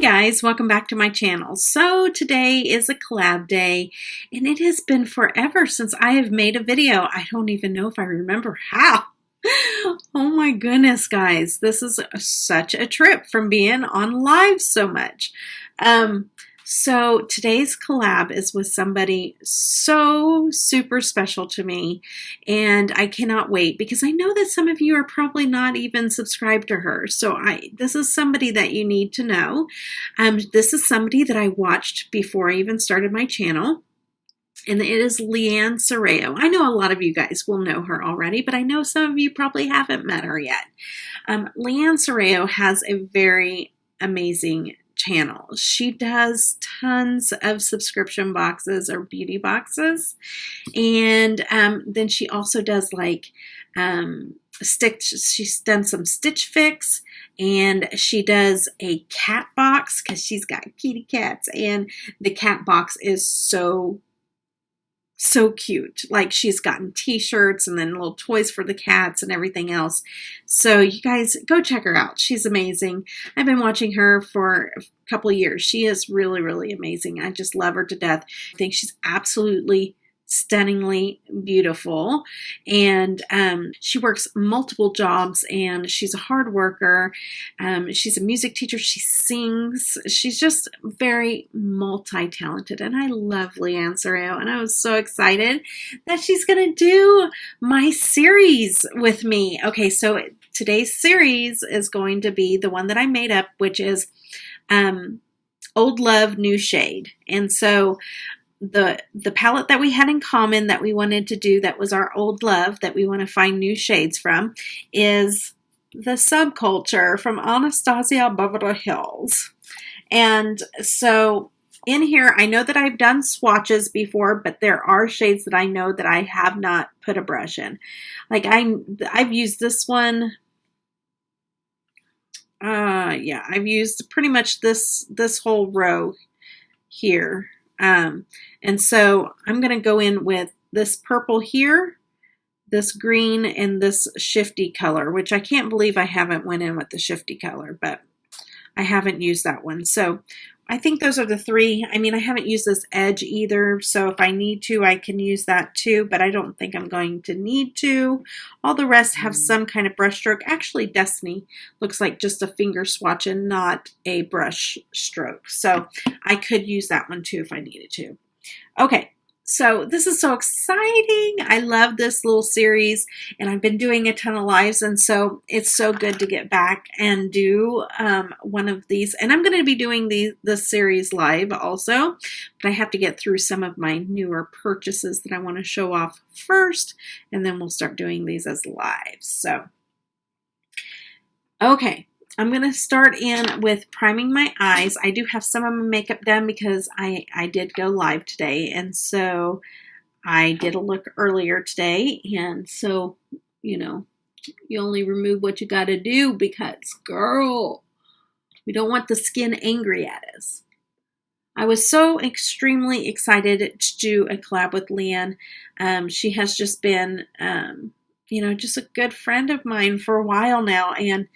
Guys, welcome back to my channel. So today is a collab day and it has been forever since I have made a video. I don't even know if I remember how. Oh my goodness, guys, this is such a trip from being on live so much. So today's collab is with somebody so super special to me, and I cannot wait because I know that some of you are probably not even subscribed to her. So this is somebody that you need to know. This is somebody that I watched before I even started my channel. And it is Leann Serao. I know a lot of you guys will know her already, but I know some of you probably haven't met her yet. Leann Serao has a very amazing channel. She does tons of subscription boxes or beauty boxes. And then she also does like she's done some Stitch Fix, and she does a cat box because she's got kitty cats, and the cat box is so cute. Like, she's gotten t-shirts and then little toys for the cats and everything else. So you guys go check her out. She's amazing. I've been watching her for a couple of years. She is really, really amazing. I just love her to death. I think she's absolutely stunningly beautiful, and she works multiple jobs, and she's a hard worker. She's a music teacher. She sings. She's just very multi-talented, and I love Leann Serao, and I was so excited that she's gonna do my series with me. Okay, so today's series is going to be the one that I made up, which is Old Love, New Shade. And so the palette that we had in common that we wanted to do, that was our old love, that we want to find new shades from, is the Subculture from Anastasia Beverly Hills. And so in here, I know that I've done swatches before, but there are shades that I know that I have not put a brush in. Like I've used this one. Yeah, I've used pretty much this whole row here. And so I'm going to go in with this purple here, this green, and this shifty color, which I can't believe I haven't went in with the shifty color, but I haven't used that one. So I think those are the three. I mean, I haven't used this edge either, so if I need to, I can use that too, but I don't think I'm going to need to. All the rest have some kind of brush stroke. Actually, Destiny looks like just a finger swatch and not a brush stroke, so I could use that one too if I needed to. Okay. So this is so exciting. I love this little series, and I've been doing a ton of lives, and so it's so good to get back and do one of these. And I'm going to be doing this series live also, but I have to get through some of my newer purchases that I want to show off first, and then we'll start doing these as lives. So, okay. I'm going to start in with priming my eyes. I do have some of my makeup done because I did go live today, and so I did a look earlier today, and so, you know, you only remove what you got to do because, girl, we don't want the skin angry at us. I was so extremely excited to do a collab with Leann. She has just been, you know, just a good friend of mine for a while now, and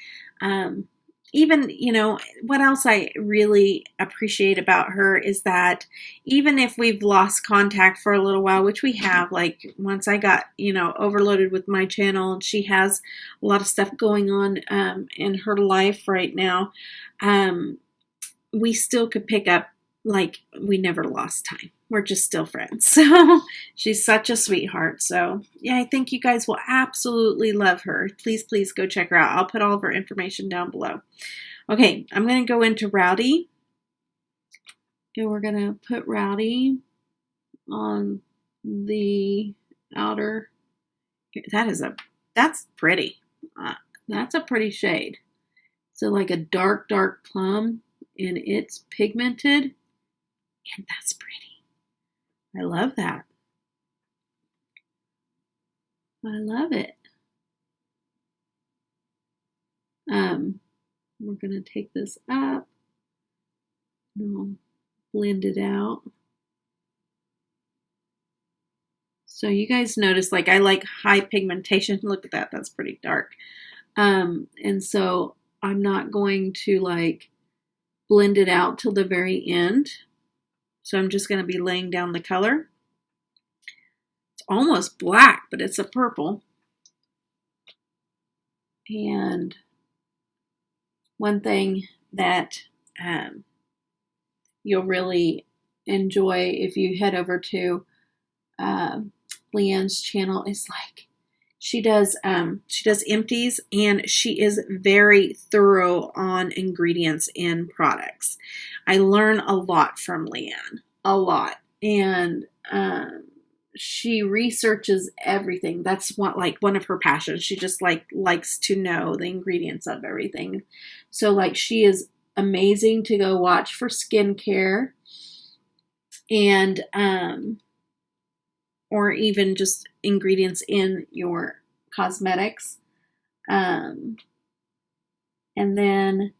even, you know, what else I really appreciate about her is that even if we've lost contact for a little while, which we have, like once I got, you know, overloaded with my channel, and she has a lot of stuff going on in her life right now, we still could pick up like we never lost time. We're just still friends. So she's such a sweetheart. So yeah, I think you guys will absolutely love her. Please, please go check her out. I'll put all of her information down below. Okay, I'm going to go into Rowdy. And we're going to put Rowdy on the outer. That's pretty. That's a pretty shade. So like a dark, dark plum, and it's pigmented. And that's pretty. I love that. I love it. We're going to take this up. And I'll blend it out. So you guys notice, like, I like high pigmentation. Look at that. That's pretty dark. And so I'm not going to, like, blend it out till the very end. So I'm just going to be laying down the color. It's almost black, but it's a purple. And one thing that you'll really enjoy if you head over to Leann's channel is like she does empties, and she is very thorough on ingredients in products. I learn a lot from Leann, a lot, and she researches everything. That's what, like, one of her passions. She just likes to know the ingredients of everything. So like she is amazing to go watch for skincare, and or even just ingredients in your cosmetics. And then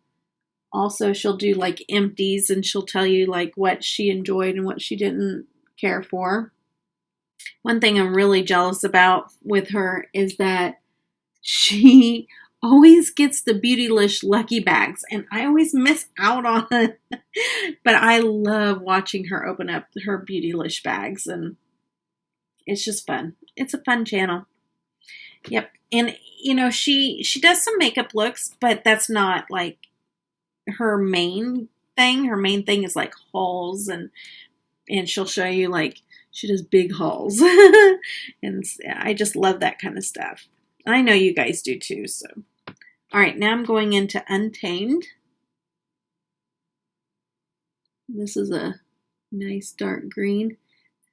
also she'll do like empties, and she'll tell you like what she enjoyed and what she didn't care for. One thing I'm really jealous about with her is that she always gets the Beautylish Lucky Bags, and I always miss out on it. But I love watching her open up her Beautylish bags, and it's just fun. It's a fun channel. Yep. And, you know, she does some makeup looks, but that's not like her main thing. Her main thing is like hauls, and she'll show you like she does big hauls. And I just love that kind of stuff. I know you guys do too. So, all right, now I'm going into Untamed. This is a nice dark green.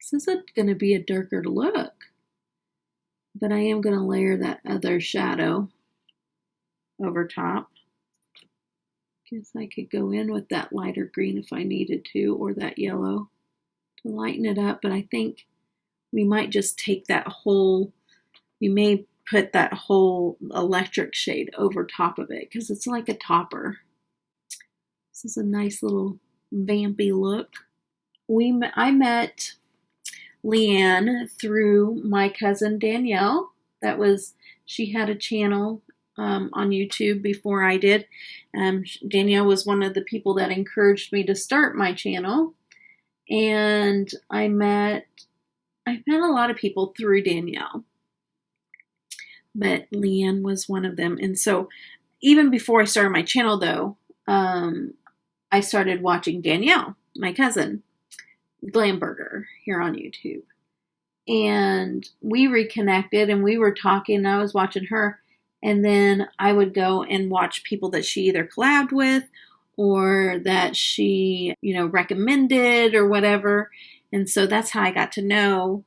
This isn't going to be a darker look, but I am going to layer that other shadow over top. Guess I could go in with that lighter green if I needed to, or that yellow to lighten it up, but I think we might just take that whole, we may put that whole electric shade over top of it because it's like a topper. This is a nice little vampy look. I met Leann through my cousin Danielle. She had a channel on YouTube before I did. Danielle was one of the people that encouraged me to start my channel, and I met a lot of people through Danielle, but Leann was one of them. And so even before I started my channel though, I started watching Danielle, my cousin, Glamburger, here on YouTube. And we reconnected, and we were talking, and I was watching her, and then I would go and watch people that she either collabed with or that she, you know, recommended or whatever. And so that's how I got to know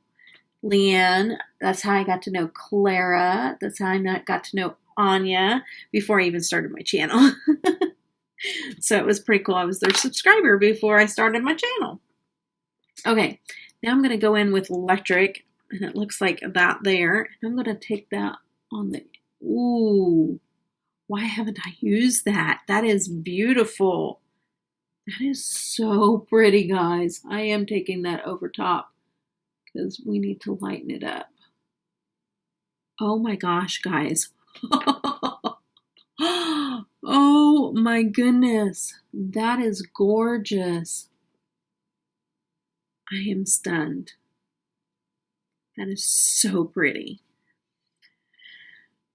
Leann. That's how I got to know Clara. That's how I got to know Anya before I even started my channel. So it was pretty cool. I was their subscriber before I started my channel. Okay, now I'm going to go in with electric, and it looks like that there. And I'm going to take that on the, ooh, why haven't I used that? That is beautiful. That is so pretty, guys. I am taking that over top because we need to lighten it up. Oh my gosh, guys. Oh my goodness. That is gorgeous. I am stunned. That is so pretty.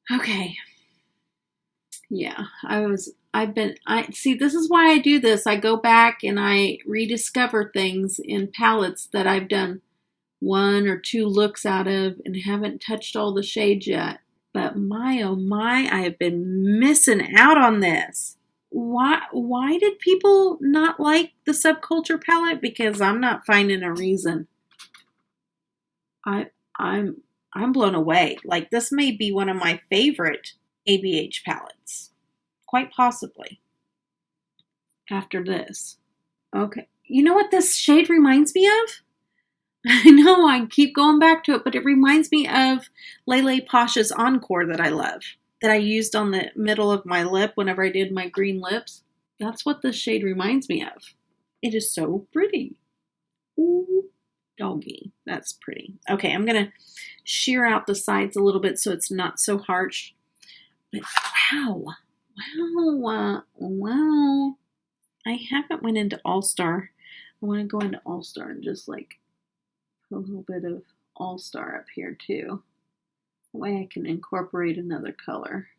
Okay. Yeah, see, this is why I do this. I go back and I rediscover things in palettes that I've done 1 or 2 looks out of and haven't touched all the shades yet. But my, oh my, I have been missing out on this. Why did people not like the Subculture palette? Because I'm not finding a reason. I'm blown away. Like, this may be one of my favorite ABH palettes. Quite possibly. After this. Okay. You know what this shade reminds me of? I know I keep going back to it, but it reminds me of LeLePosh's Encore that I love. That I used on the middle of my lip whenever I did my green lips. That's what this shade reminds me of. It is so pretty. Ooh, doggy. That's pretty. Okay, I'm going to shear out the sides a little bit so it's not so harsh. But wow. Wow. I I haven't went into All Star. I want to go into All Star and just like put a little bit of All Star up here too. That way I can incorporate another color.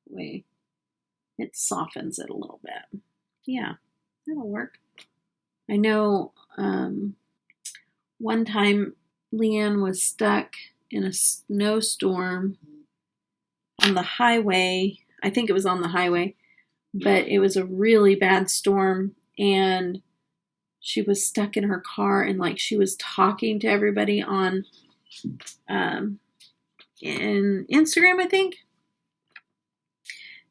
That way it softens it a little bit. Yeah, that'll work. I know one time Leann was stuck in a snowstorm on the highway. I think it was on the highway, but it was a really bad storm, and she was stuck in her car, and like she was talking to everybody on in Instagram, I think.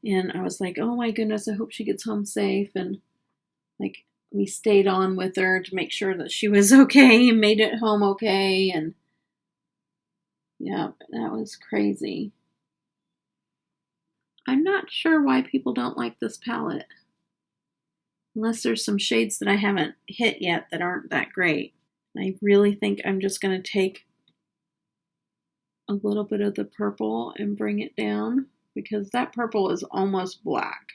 And I was like, oh my goodness, I hope she gets home safe. And like we stayed on with her to make sure that she was okay and made it home okay. And yeah, that was crazy. I'm not sure why people don't like this palette. Unless there's some shades that I haven't hit yet that aren't that great. I really think I'm just going to take a little bit of the purple and bring it down, because that purple is almost black.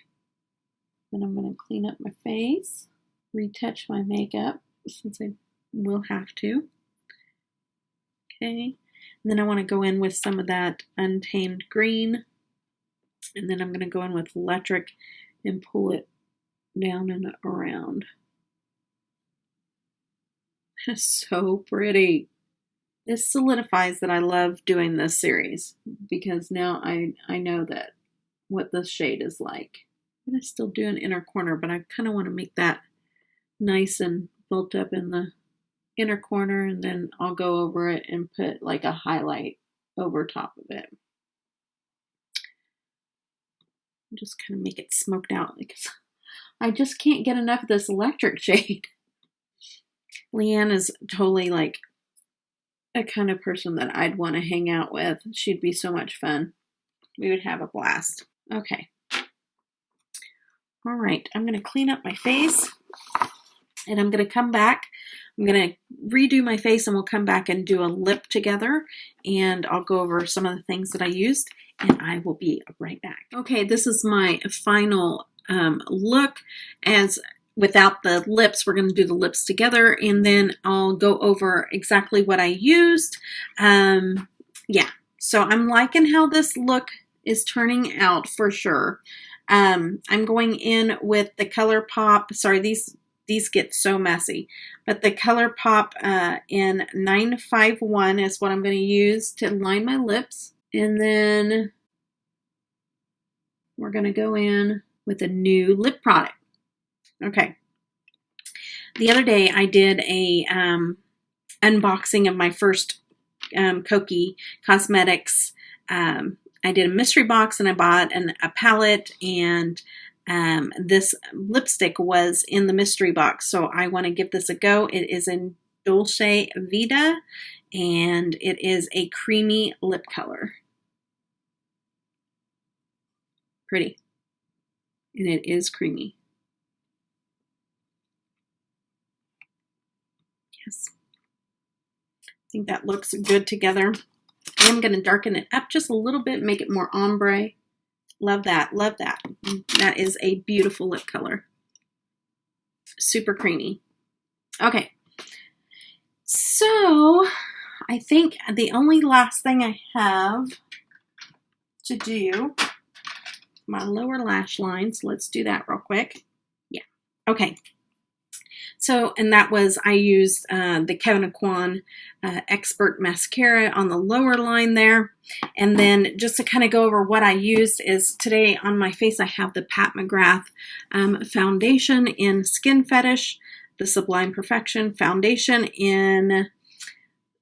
Then I'm going to clean up my face, retouch my makeup, since I will have to. Okay, and then I want to go in with some of that Untamed green, and then I'm going to go in with electric and pull it down and around. That is so pretty. This solidifies that I love doing this series, because now I know that what this shade is like. I'm going to still do an inner corner, but I kind of want to make that nice and built up in the inner corner, and then I'll go over it and put like a highlight over top of it. Just kind of make it smoked out, because I just can't get enough of this electric shade. Leann is totally like a kind of person that I'd want to hang out with. She'd be so much fun. We would have a blast. Okay. All right. I'm going to clean up my face, and I'm going to come back. I'm going to redo my face, and we'll come back and do a lip together, and I'll go over some of the things that I used, and I will be right back. Okay. This is my final look. As without the lips, we're going to do the lips together, and then I'll go over exactly what I used. Yeah, so I'm liking how this look is turning out for sure. I'm going in with the ColourPop. Sorry, these get so messy, but the ColourPop in 951 is what I'm going to use to line my lips, and then we're going to go in with a new lip product. Okay. The other day I did a unboxing of my first Koki Cosmetics. I did a mystery box, and I bought a palette, and this lipstick was in the mystery box. So I want to give this a go. It is in Dolce Vita, and it is a creamy lip color. Pretty. And it is creamy. Yes. I think that looks good together. I'm going to darken it up just a little bit, make it more ombre. Love that. Love that. That is a beautiful lip color. Super creamy. Okay. So I think the only last thing I have to do, my lower lash lines. Let's do that real quick. Yeah. Okay. So, and that was, I used the Kevyn Aucoin Expert Mascara on the lower line there. And then just to kind of go over what I used is today on my face, I have the Pat McGrath foundation in Skin Fetish, the Sublime Perfection foundation in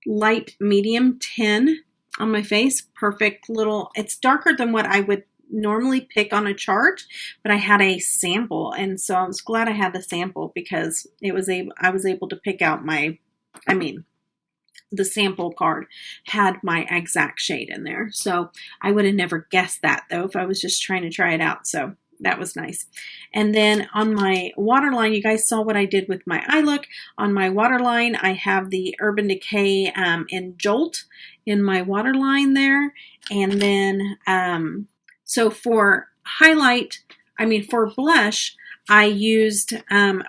light medium 10 on my face. Perfect little, it's darker than what I would normally pick on a chart, but I had a sample, and so I was glad I had the sample, because I was able to pick out the sample card had my exact shade in there. So I would have never guessed that though if I was just trying to try it out. So that was nice. And then on my waterline, you guys saw what I did with my eye look. On my waterline, I have the Urban Decay in Jolt in my waterline there. And then, so for highlight, for blush, I used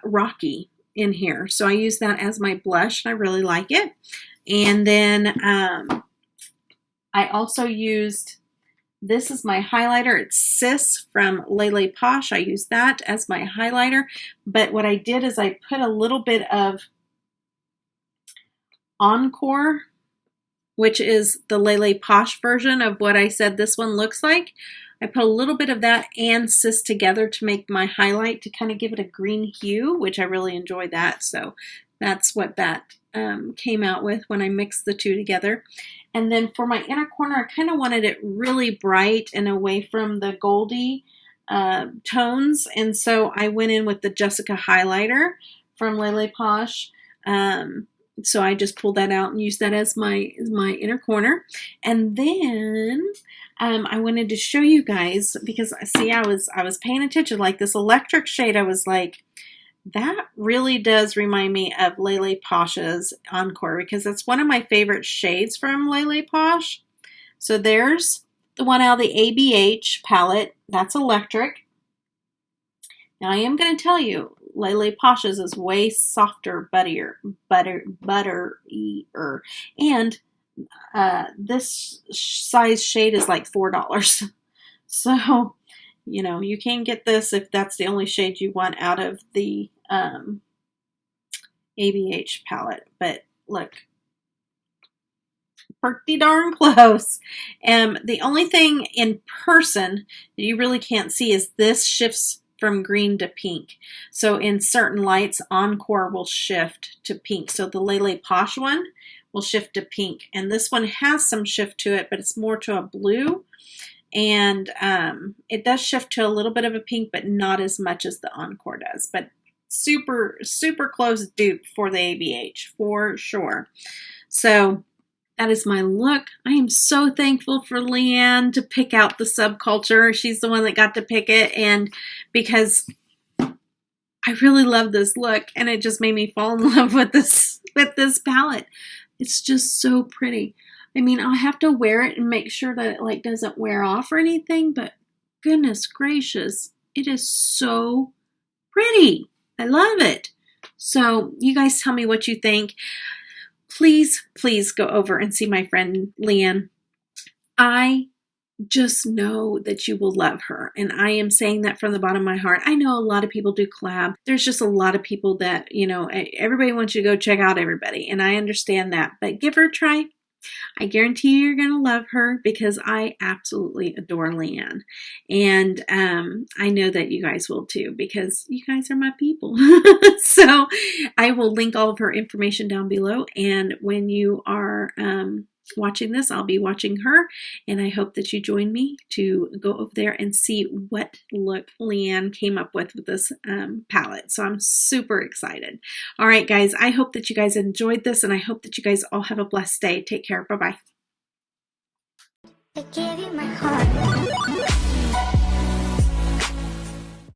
Rocky in here. So I used that as my blush, and I really like it. And then I also used, this is my highlighter. It's Sis from LeLePosh. I used that as my highlighter. But what I did is I put a little bit of Encore, which is the LeLePosh version of what I said this one looks like. I put a little bit of that and Sis together to make my highlight, to kind of give it a green hue, which I really enjoy that. So that's what that came out with when I mixed the two together. And then for my inner corner, I kind of wanted it really bright and away from the goldy tones. And so I went in with the Jessica highlighter from LeLePosh. So I just pulled that out and used that as my inner corner. And then I wanted to show you guys, because see, I was paying attention, like this electric shade. I was like, that really does remind me of LeLePosh's Encore, because that's one of my favorite shades from LeLePosh. So there's the one out of the ABH palette. That's electric. Now I am going to tell you, LeLePosh's is way softer, butterier. And this size shade is like $4. So, you know, you can get this if that's the only shade you want out of the ABH palette. But look, pretty darn close. The only thing in person that you really can't see is this shifts from green to pink. So in certain lights, Encore will shift to pink. So the LeLePosh one will shift to pink. And this one has some shift to it, but it's more to a blue. And it does shift to a little bit of a pink, but not as much as the Encore does. But super, super close dupe for the ABH, for sure. So that is my look. I am so thankful for Leann to pick out the Subculture. She's the one that got to pick it, and because I really love this look, and it just made me fall in love with this palette. It's just so pretty. I mean, I'll have to wear it and make sure that it like doesn't wear off or anything, but goodness gracious, it is so pretty. I love it. So you guys tell me what you think. Please, please go over and see my friend Leann. I just know that you will love her. And I am saying that from the bottom of my heart. I know a lot of people do collab. There's just a lot of people that, you know, everybody wants you to go check out everybody. And I understand that. But give her a try. I guarantee you're going to love her, because I absolutely adore Leann. And I know that you guys will too, because you guys are my people. So I will link all of her information down below. And when you are watching this, I'll be watching her. And I hope that you join me to go over there and see what look Leann came up with this palette. So I'm super excited. All right, guys, I hope that you guys enjoyed this, and I hope that you guys all have a blessed day. Take care. Bye-bye. I gave you my heart.